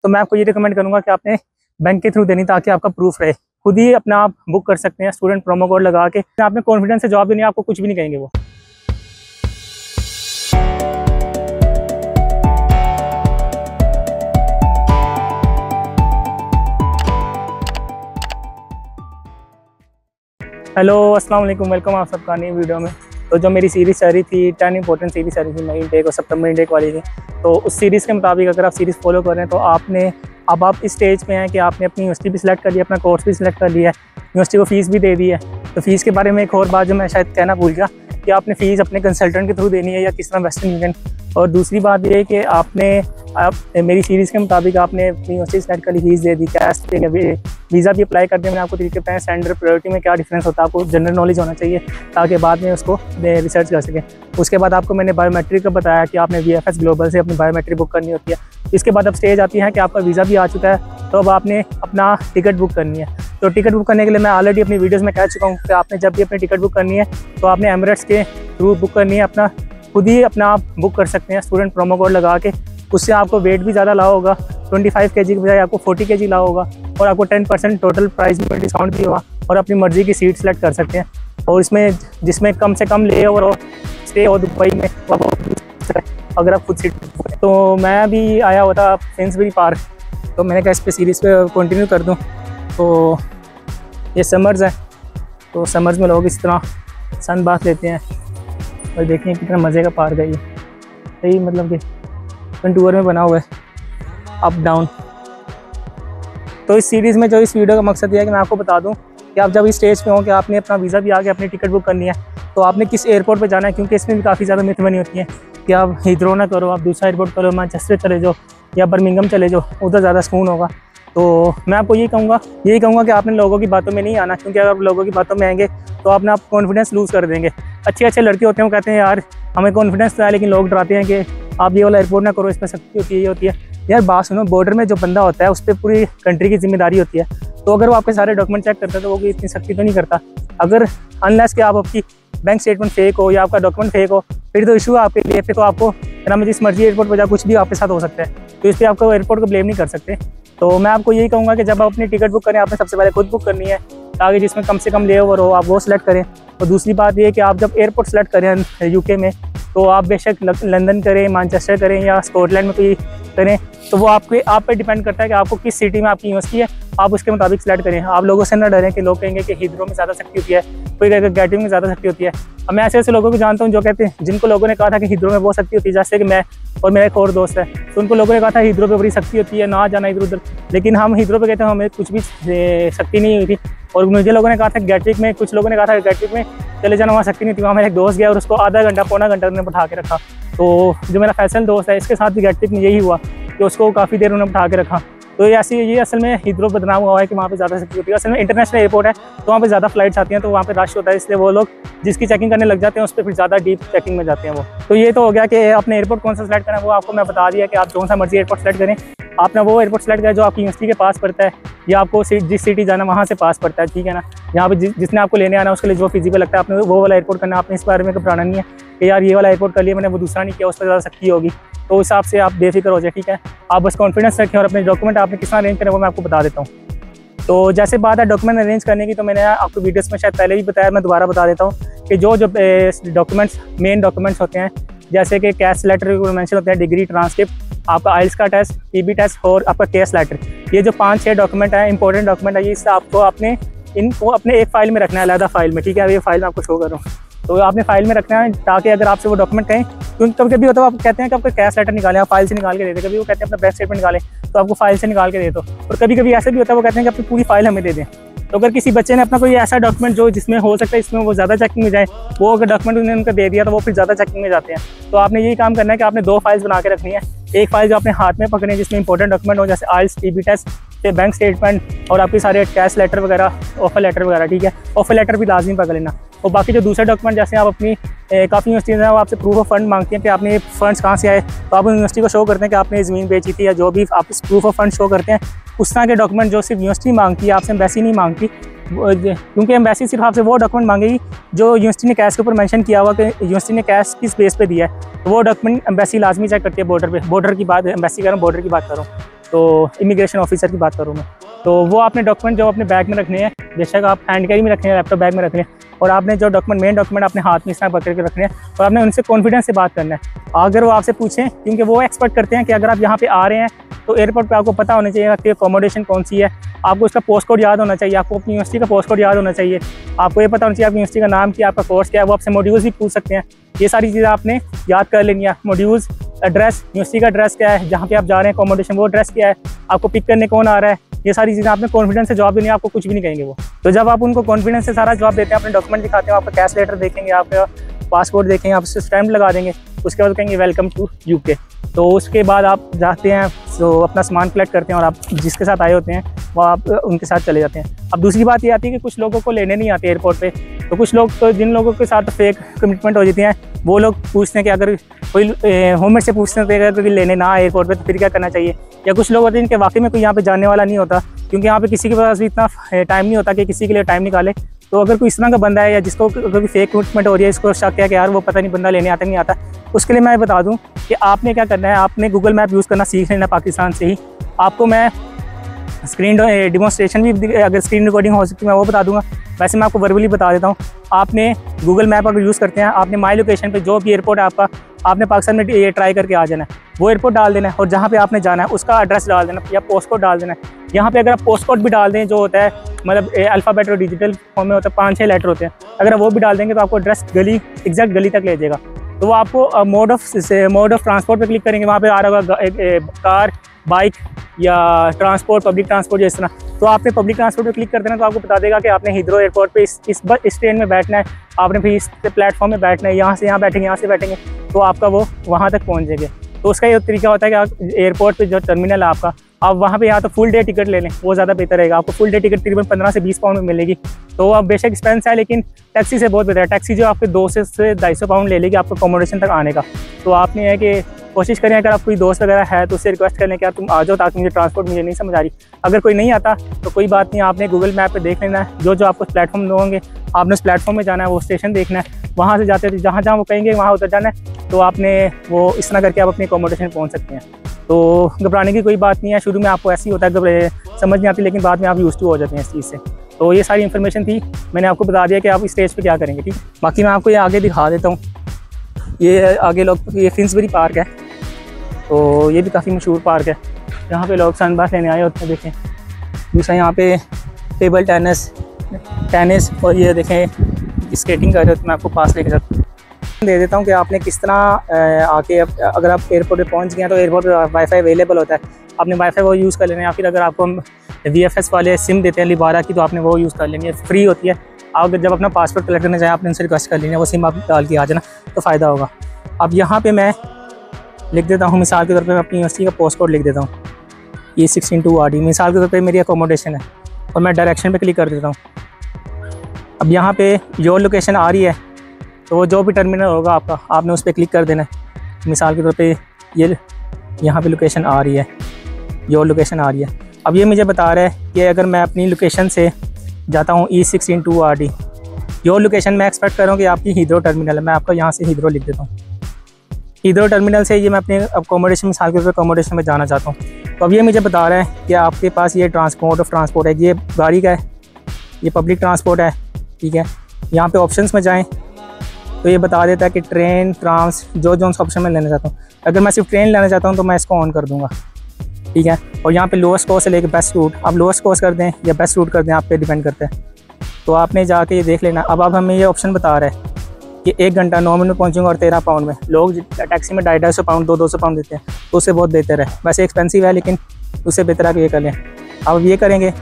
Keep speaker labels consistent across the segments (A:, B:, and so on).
A: तो मैं आपको ये रिकमेंड करूँगा कि आपने बैंक के थ्रू देनी, ताकि आपका प्रूफ रहे। खुद ही अपना आप बुक कर सकते हैं स्टूडेंट प्रोमो कोड लगा के। आपने कॉन्फिडेंस से जॉब देनी है, आपको कुछ भी नहीं कहेंगे वो। हेलो, अस्सलाम वालेकुम, वेलकम आप सबका नई वीडियो में। तो जो मेरी सीरीज़ चल रही थी 10 इंपॉर्टेंट सीरीज़ चल रही थी, मई इनटेक और सितंबर इनटेक वाली थी। तो उस सीरीज़ के मुताबिक अगर आप सीरीज़ फॉलो कर रहे हैं तो अब आप इस स्टेज पे हैं कि आपने अपनी यूनिवर्सिटी भी सिलेक्ट कर लिया, अपना कोर्स भी सिलेक्ट कर लिया है, यूनिवर्सिटी को फ़ीस भी दे दी है। तो फ़ीस के बारे में एक और बात जो मैं शायद कहना भूल गया कि आपने फ़ीस अपने कंसल्टेंट के थ्रू देनी है या किस तरह वेस्टर्न यूनियन। और दूसरी बात ये है कि मेरी सीरीज़ के मुताबिक आपने अपनी यूनिवर्सिटी सेलेक्ट कर ली, फीस दे दी, कैश पे वीज़ा भी अप्लाई कर दिया। मैंने आपको तरीके बताया स्टैंडर्ड प्रायोरिटी में क्या डिफरेंस होता है, आपको जनरल नॉलेज होना चाहिए ताकि बाद में उसको रिसर्च कर सकें। उसके बाद आपको मैंने बायोमेट्रिक का बताया कि आपने VFS ग्लोबल से अपनी बायोमेट्रिक बुक करनी होती है। इसके बाद अब स्टेज आती है कि आपका वीज़ा भी आ चुका है, तो अब आपने अपना टिकट बुक करनी है। तो टिकट बुक करने के लिए मैं ऑलरेडी अपनी वीडियोज़ में कह चुका हूँ कि आपने जब भी अपनी टिकट बुक करनी है तो आपने एमिरेट्स के थ्रू बुक करनी है। अपना खुद ही अपना आप बुक कर सकते हैं स्टूडेंट प्रोमो कोड लगा के। उससे आपको वेट भी ज़्यादा ला होगा, 25 kg की बजाय आपको 40 kg ला होगा, और आपको 10% टोटल प्राइस में डिस्काउंट भी होगा, और अपनी मर्ज़ी की सीट सेलेक्ट कर सकते हैं। और इसमें जिसमें कम से कम ले और स्टे हो दुबई में, अगर आप खुद सीट। तो मैं भी आया हुआ था फिंसबरी पार्क, तो मैंने कहा इस पर सीरीज़ पे कंटिन्यू कर दूँ। तो ये समर्स है, तो समर्स में लोग इस तरह सन बाथ लेते हैं और देखिए कितना मज़े का पार्क है ये। सही मतलब कि कंटूर में बना हुआ है, अप डाउन। तो इस सीरीज़ में जो इस वीडियो का मकसद ये है कि मैं आपको बता दूं कि आप जब इस स्टेज पे हो कि आपने अपना वीज़ा भी आके अपनी टिकट बुक करनी है, तो आपने किस एयरपोर्ट पे जाना है, क्योंकि इसमें भी काफ़ी ज़्यादा मिथ बनी होती है कि आप हीथ्रो ना करो, आप दूसरा एयरपोर्ट करो, मैनचेस्टर चले जाओ या बर्मिंघम चले जाओ, उधर ज़्यादा सुकून होगा। तो मैं आपको यही कहूँगा कि आपने लोगों की बातों में नहीं आना, क्योंकि अगर आप लोगों की बातों में आएंगे तो आपने आप कॉन्फिडेंस लूज़ कर देंगे। अच्छे लड़के होते हैं, वो कहते हैं यार हमें कॉन्फिडेंस तो है, लेकिन लोग डराते हैं कि आप ये वाला एयरपोर्ट ना करो, इस पर सख्ती होती है, ये होती है। यार बात सुनो, बॉर्डर में जो बंदा होता है उस पर पूरी कंट्री की जिम्मेदारी होती है। तो अगर वो आपके सारे डॉक्यूमेंट चेक करता है तो वो इतनी सख्ती तो नहीं करता। अगर अनलेस कि आप आपकी बैंक स्टेटमेंट फेक हो या आपका डॉक्यूमेंट फेक हो, फिर तो इशू है आपके लिए। फिर तो आपको नाम जिस मर्जी एयरपोर्ट पर जा कुछ भी आपके साथ हो सकता है, तो इस पर आपको एयरपोर्ट को ब्लेम नहीं कर सकते। तो मैं आपको यही कहूँगा कि जब आप अपनी टिकट बुक करें, आपने सबसे पहले खुद बुक करनी है, ताकि जिसमें कम से कम ले ओवर हो आप वो सिलेक्ट करें। और दूसरी बात ये है कि आप जब एयरपोर्ट सेलेक्ट करें UK में, तो आप बेशक लंदन करें, मैनचेस्टर करें या स्कॉटलैंड में कोई करें, तो वो आप पे डिपेंड करता है कि आपको किस सिटी में आपकी यूनिवर्सिटी है, आप उसके मुताबिक सेलेक्ट करें। आप लोगों से ना डरें कि लोग कहेंगे कि हीथ्रो में ज़्यादा सख्ती होती है, कोई कहेगा गैटविक में ज़्यादा सख्ती होती है। अब मैं ऐसे लोगों को जानता हूँ जो कहते हैं, जिनको लोगों ने कहा था कि हीथ्रो में बहुत सख्ती होती है, जैसे कि मैं और मेरा एक और दोस्त है, तो उनको लोगों ने कहा था हीथ्रो पे बड़ी सख्ती होती है, ना जाना इधर उधर। लेकिन हम हीथ्रो पे कहते हैं हमें कुछ भी सख्ती नहीं हुई थी। और मुझे लोगों ने कहा था गैटविक में, कुछ लोगों ने कहा था गैटविक में चले जाना, वहाँ सख्ती नहीं थी। वहाँ मेरा एक दोस्त गया और उसको आधा घंटा पौना घंटा उन्होंने बैठा के रखा। तो जो मेरा फैसल दोस्त है, इसके साथ भी गैटविक में यही हुआ कि उसको काफ़ी देर उन्होंने बैठा के रखा। तो ये असल में हीथ्रो बदनाम हुआ है कि वहाँ पे ज़्यादा सख्ती होती है। असल में इंटरनेशनल एयरपोर्ट है, तो वहाँ पे ज़्यादा फ्लाइट्स आती हैं, तो वहाँ पे रश होता है, इसलिए वो लोग जिसकी चेकिंग करने लग जाते हैं उस पर फिर ज़्यादा डीप चेकिंग में जाते हैं वो। तो ये तो हो गया कि आपने एयरपोर्ट कौन सा सेलेक्ट करना है, वो आपको मैं बता दिया कि आप कौन सा मर्जी एयरपोर्ट सेलेक्ट करें। आपने वो एयरपोर्ट सेलेक्ट करें जो आपकी यूनिवर्सिटी के पास पड़ता है, या आपको जिस सिटी जाना वहाँ से पास पड़ता है, ठीक है ना। यहाँ पे जिसने आपको लेने आना उसके लिए जो फिजिबल लगता है, आपने वो वाला एयरपोर्ट करना। आपने इस बारे में घबराना नहीं है कि यार ये वाला एयरपोर्ट कर लिया मैंने, वो दूसरा नहीं किया, उस पर ज़्यादा सख्ती होगी। तो उस हिसाब से आप बेफिक्र हो जाए, ठीक है। आप बस कॉन्फिडेंस रखें और अपने डॉक्यूमेंट आपने किस तरह अरेंज करें वो मैं आपको बता देता हूँ। तो जैसे बात है डॉक्यूमेंट अरेंज करने की, तो मैंने आपको वीडियोस में शायद पहले भी बताया, मैं दोबारा बता देता हूँ कि जो डॉक्यूमेंट्स मेन डॉक्यूमेंट्स होते हैं, जैसे कि कैश लेटर मेंशन होते हैं, डिग्री, ट्रांसक्रिप्ट, आपका आइल्स का टेस्ट, PB टेस्ट और आपका केस लेटर। ये जो 5-6 डॉक्यूमेंट हैं, इंपॉर्टेंट डॉक्यूमेंट है, ये आपको इनको अपने एक फाइल में रखना है, अलग फाइल में, ठीक है। ये फाइल मैं आपको शो कर रहा हूँ, तो आपने फाइल में रखना है, ताकि अगर आपसे वो डॉक्यूमेंट कहें, क्योंकि कभी कभी होता है आप कहते हैं कि आपका कैश लेटर निकालें, आप फाइल से निकाल के दे दें। कभी वो कहते हैं अपना बैंक स्टेटमेंट निकालें, तो आपको फाइल से निकाल के दे दो। और कभी कभी ऐसा भी होता है वो कहते हैं कि अपनी पूरी फाइल हमें दे दें। तो अगर किसी बच्चे ने अपना कोई ऐसा डॉक्यूमेंट जो जिसमें हो सकता है इसमें वो ज़्यादा चेकिंग में जाए, वो अगर डॉक्यूमेंट उन्होंने उनको दे दिया तो वो फिर ज़्यादा चेकिंग में जाते हैं। तो आपने यही काम करना है कि आपने 2 फाइल्स बना के रखनी है। एक फाइल जो अपने हाथ में पकड़नी है जिसमें इंपॉर्टेंट डॉक्यूमेंट हो, जैसे आइल्स, PB टेस्ट, फिर बैंक स्टेटमेंट और आपके सारे कैश लेटर वगैरह, ऑफर लेटर वगैरह, ठीक है। ऑफर लेटर भी लाजमी पकड़ लेना। और बाकी जो दूसरे डॉक्यूमेंट, जैसे आप अपनी काफ़ी यूनिवर्सिटीज़ हैं वो आपसे प्रूफ ऑफ फंड मांगती हैं कि आपने फंड्स कहाँ से आए, तो आप यूनिवर्सिटी को शो करते हैं कि आपने ज़मीन बेची थी, या जो भी आप इस प्रूफ ऑफ फंड शो करते हैं। उस तरह के डॉक्यूमेंट जो सिर्फ यूनिवर्सिटी मांगती है, आपसे एम्बेसी नहीं मांगती, क्योंकि एम्बेसी सिर्फ आपसे वो डॉक्यूमेंट मांगेगी जो यूनिवर्सिटी ने कैश के ऊपर मेंशन किया हुआ कि यूनिवर्सिटी ने कैश किस बेस पे दिया है, तो वो डॉक्यूमेंट एम्बेसी लाजमी चेक करती है। बॉर्डर की बात एम्बेसी कर रहा हूँ, बॉर्डर की बात कर रहा हूँ। तो इमिग्रेशन ऑफिसर की बात करूँ मैं, तो वो आपने डॉक्यूमेंट जो अपने बैग में रखने हैं, बेशक आप हैंड कैरी में रखने हैं, लैपटॉप बैग में रखने हैं, और आपने जो डॉक्यूमेंट मेन डॉक्यूमेंट अपने हाथ में इस तरह पकड़ के रखने हैं और आपने उनसे कॉन्फिडेंस से बात करना है। अगर वो आपसे पूछें, क्योंकि वो एक्सपेक्ट करते हैं कि अगर आप यहाँ पे आ रहे हैं तो एयरपोर्ट पे आपको पता होना चाहिए कि अकोमोडेशन कौन सी है, आपको उसका पोस्ट कोड याद होना चाहिए, आपको अपनी यूनिवर्सिटी का पोस्ट कोड याद होना चाहिए, आपको ये पता होना चाहिए आपकी यूनिवर्सिटी का नाम क्या, आपका कोर्स क्या है, वो आपसे मॉड्यूल्स भी पूछ सकते हैं। ये सारी चीज़ें आपने याद कर लेनी है। मॉड्यूल्स, एड्रेस, यूनिवर्सिटी का एड्रेस क्या है, जहाँ पे आप जा रहे हैं अकोमोडेशन वो एड्रेस क्या है, आपको पिक करने कौन आ रहा है, ये सारी चीज़ें आपने कॉन्फिडेंस से जवाब देनी है, आपको कुछ भी नहीं कहेंगे वो। तो जब आप उनको कॉन्फिडेंस से सारा जवाब देते हैं, अपने डॉक्यूमेंट दिखाते हैं, आपका कैश लेटर देखेंगे, आपका पासपोर्ट देखेंगे, आप उससे स्टैम्प लगा देंगे, उसके बाद कहेंगे वेलकम टू यूके। तो उसके बाद आप जाते हैं, तो अपना सामान कलेक्ट करते हैं और आप जिसके साथ आए होते हैं वो आप उनके साथ चले जाते हैं। अब दूसरी बात ये आती है कि कुछ लोगों को लेने नहीं आते एयरपोर्ट पे, तो कुछ लोग तो जिन लोगों के साथ फेक कमिटमेंट हो जाती हैं वो लोग पूछते हैं कि अगर कोई होममेट से पूछते हैं अगर कोई लेने ना आए एयरपोर्ट पे तो फिर क्या करना चाहिए। या कुछ लोग होते हैं जिनके वाकई में कोई यहाँ पे जाने वाला नहीं होता, क्योंकि यहाँ पे किसी के पास भी इतना टाइम नहीं होता कि किसी के लिए टाइम निकाले। तो अगर कोई इस तरह का बंदा है या जिसको कोई फेक कमिटमेंट हो रही है, इसको शक है कि यार वो पता नहीं बंदा लेने आता नहीं आता, उसके लिए मैं बता दूं कि आपने क्या करना है, आपने गूगल मैप यूज़ करना सीख लेना पाकिस्तान से ही। आपको मैं स्क्रीन डिमॉन्स्ट्रेशन भी, अगर स्क्रीन रिकॉर्डिंग हो सकती है मैं वो बता दूंगा, वैसे मैं आपको वर्बली बता देता हूँ। आपने गूगल मैप अगर यूज़ करते हैं, आपने माई लोकेशन पे जो भी एयरपोर्ट है आपका, आपने पाकिस्तान में ये ट्राई करके आ जाना है, वो एयरपोर्ट डाल देना है और जहाँ पे आपने जाना है उसका एड्रेस डाल देना या पोस्ट कोड डाल देना है। यहाँ पे अगर आप पोस्ट कोड भी डाल दें, जो होता है मतलब अल्फ़ाबेट और डिजिटल फॉर्म में होता है, 5-6 लेटर होते हैं, अगर वो भी डाल देंगे तो आपको एड्रेस गली, एग्जैक्ट गली तक ले जाएगा। तो वो आपको मोड ऑफ ट्रांसपोर्ट पे क्लिक करेंगे, वहाँ पे आ रहा होगा कार, बाइक या ट्रांसपोर्ट, पब्लिक ट्रांसपोर्ट जिस तरह, तो आपने पब्लिक ट्रांसपोर्ट पे क्लिक कर देना, तो आपको बता देगा कि आपने हीथ्रो एयरपोर्ट पे इस ट्रेन में बैठना है, आपने फिर इस प्लेटफॉर्म में बैठना है, यहाँ से यहाँ बैठेंगे, यहाँ से बैठेंगे, तो आपका वो वहाँ तक पहुँच जाएगा। तो उसका ये तरीका होता है कि आप एयरपोर्ट पे जो टर्मिनल है आपका, आप वहाँ पे या तो फुल डे टिकट ले लें, वो ज़्यादा बेहतर रहेगा। आपको फुल डे टिकट तकरीबन 15 से 20 पाउंड में मिलेगी, तो अब बेशक एक्सपेंस है लेकिन टैक्सी से बहुत बेहतर है। टैक्सी जो आपके 200 से 250 पाउंड ले लेगी आपको अकोमोडेशन तक आने का। तो आपने है कि कोशिश करें, अगर आप कोई दोस्त वगैरह है तो उससे रिक्वेस्ट करें कि यार तुम आ जाओ, ताकि मुझे ट्रांसपोर्ट मुझे नहीं समझ आ रही। अगर कोई नहीं आता तो कोई बात नहीं, आपने गूगल मैप पे देख लेना है, जो आपको प्लेटफॉर्म होंगे आपने उस प्लेटफॉर्म में जाना है, वो स्टेशन देखना है, वहाँ से जाते थे जहाँ वो कहेंगे वहाँ उतर जाना है। तो आपने वो इस तरह करके आप अपनी अकोमोडेशन पहुँच सकते हैं। तो घबराने की कोई बात नहीं है, शुरू में आपको ऐसी होता है समझ नहीं आती, लेकिन बाद में आप यूज़ टू हो जाते हैं इस चीज़ से। तो ये सारी इन्फॉर्मेशन थी, मैंने आपको बता दिया कि आप इस स्टेज पे क्या करेंगे, ठीक। बाकी मैं आपको ये आगे दिखा देता हूँ, ये आगे लोग, ये फिंसबरी पार्क है, तो ये भी काफ़ी मशहूर पार्क है, यहाँ पे लोग सनबाथ लेने आए होते हैं। देखें दूसरा यहाँ पे टेबल टेनिस और ये देखें स्केटिंग कर रहे हो, तो मैं आपको पास लेके जाता हूँ, दे देता हूँ कि आपने किस तरह आके, अगर आप एयरपोर्ट पे पहुँच गए हैं तो एयरपोर्ट पे वाईफाई अवेलेबल होता है, आपने वाईफाई वो यूज़ कर लेना है, या फिर अगर आपको हम VFS वाले सिम देते हैं लिबारा की, तो आपने वो यूज़ कर लेनी है, फ्री होती है। आप जब अपना पासपोर्ट कलेक्ट करने जाए आपने उनसे रिक्वेस्ट कर लेनी है, वो सिम आप डाल के आ जाना तो फ़ायदा होगा। अब यहाँ पर मैं लिख देता हूँ, मिसाल के तौर पर मैं अपनी यूनिवर्सिटी का पोस्ट कोड लिख देता हूँ, E16-2RD, मिसाल के तौर पर मेरी अकोमोडेशन है, और मैं डायरेक्शन पर क्लिक कर देता हूँ। अब यहाँ पे योर लोकेशन आ रही है, तो जो भी टर्मिनल होगा आपका, आपने उस पर क्लिक कर देना है। मिसाल के तौर पे ये यहाँ पे लोकेशन आ रही है, योर लोकेशन आ रही है। अब ये मुझे बता रहा है कि अगर मैं अपनी लोकेशन से जाता हूँ E16-2RD, योर लोकेशन मैं एक्सपेक्ट कर रहा हूँ कि आपकी हीथ्रो टर्मिनल है, मैं आपका यहाँ से हीथ्रो लिख देता हूँ। हीथ्रो टर्मिनल से ये मैं अपने अकोमोडेशन, मिसाल के तौर पर अकोमोडेशन में जाना चाहता हूँ। तो अब ये मुझे बता रहा है कि आपके पास ये ट्रांसपोर्ट है, ये गाड़ी का है, ये पब्लिक ट्रांसपोर्ट है, ठीक है। यहाँ पे ऑप्शंस में जाएं तो ये बता देता है कि ट्रेन, ट्रांस, जो ऑप्शन में लेना चाहता हूँ। अगर मैं सिर्फ ट्रेन लेना चाहता हूँ तो मैं इसको ऑन कर दूँगा, ठीक है। और यहाँ पे लोएस्ट कॉस्ट से लेकर बेस्ट रूट, आप लोएस्ट कॉस्ट कर दें या बेस्ट रूट कर दें, आप पे डिपेंड करता है। तो आपने जाके ये देख लेना। अब हमें ये ऑप्शन बता रहा है कि 1 घंटा 9 मिनट में पहुँचूँगा और 13 पाउंड में। लोग टैक्सी में 250 पाउंड 200 पाउंड देते हैं, तो उससे बहुत बेहतर है। वैसे एक्सपेंसिव है लेकिन उससे बेहतर आप ये कर लें। अब ये करेंगे,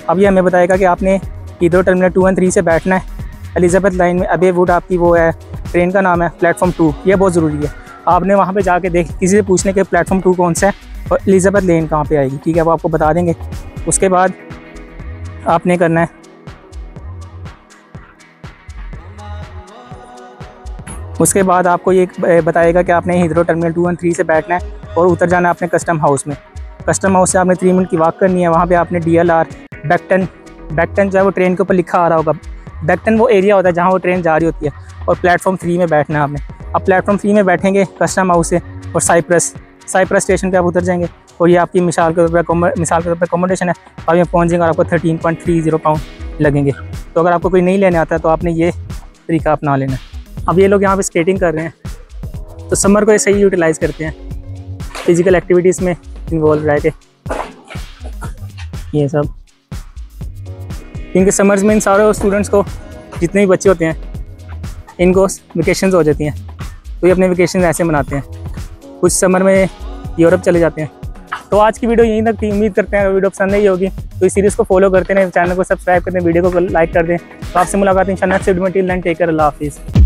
A: अब ये हमें बताएगा कि आपने हीथ्रो टर्मिनल 2 और 3 से बैठना है। एलिजाबेथ लाइन में अबे वुड आपकी वो है, ट्रेन का नाम है प्लेटफॉर्म 2, ये बहुत ज़रूरी है। आपने वहाँ पे जाके किसी से पूछने के प्लेटफॉर्म 2 कौन सा है और एलिजाबेथ लेन कहाँ पे आएगी, ठीक है, वो आपको बता देंगे। उसके बाद आपने करना है, उसके बाद आपको ये बताएगा कि आपने हीथ्रो टर्मिनल 2 और 3 से बैठना है और उतर जाना है अपने कस्टम हाउस में। कस्टम हाउस से आपने 3 मिनट की वॉक करनी है। वहाँ पे आपने DLR बैक्टन जो है वो ट्रेन के ऊपर लिखा आ रहा होगा। बैक्टन वो एरिया होता है जहाँ वो ट्रेन जा रही होती है, और प्लेटफॉर्म 3 में बैठना है आपने। अब प्लेटफॉर्म 3 में बैठेंगे कस्टम हाउस से, और साइप्रस स्टेशन पे आप उतर जाएंगे और ये आपकी मिसाल के तौर पर अकोमोडेशन है, तो आप यहाँ पहुँच जाएंगे और आपको 13.30 पाउंड लगेंगे। तो अगर आपको कोई नहीं लेने आता है तो आपने ये तरीका अपना लेना है। अब ये लोग यहाँ पे स्केटिंग कर रहे हैं, तो समर को ये सही यूटिलाइज़ करते हैं, फिज़िकल एक्टिविटीज़ में इन्वॉल्व रह के ये सब। क्योंकि समर्स में इन सारे स्टूडेंट्स को, जितने भी बच्चे होते हैं, इनको वेकेशंस हो जाती हैं, तो ये अपने वेकेशन ऐसे मनाते हैं। कुछ समर में यूरोप चले जाते हैं। तो आज की वीडियो यहीं तक थी। उम्मीद करते हैं अगर वीडियो पसंद नहीं होगी तो इस सीरीज़ को फॉलो करते रहें, चैनल को सब्सक्राइब करते हैं, वीडियो को लाइक कर दें। तो आपसे मुलाकात इंशाल्लाह नेक्स्ट वीडियो में। टिल देन टेक केयर, अल्लाह हाफिज़।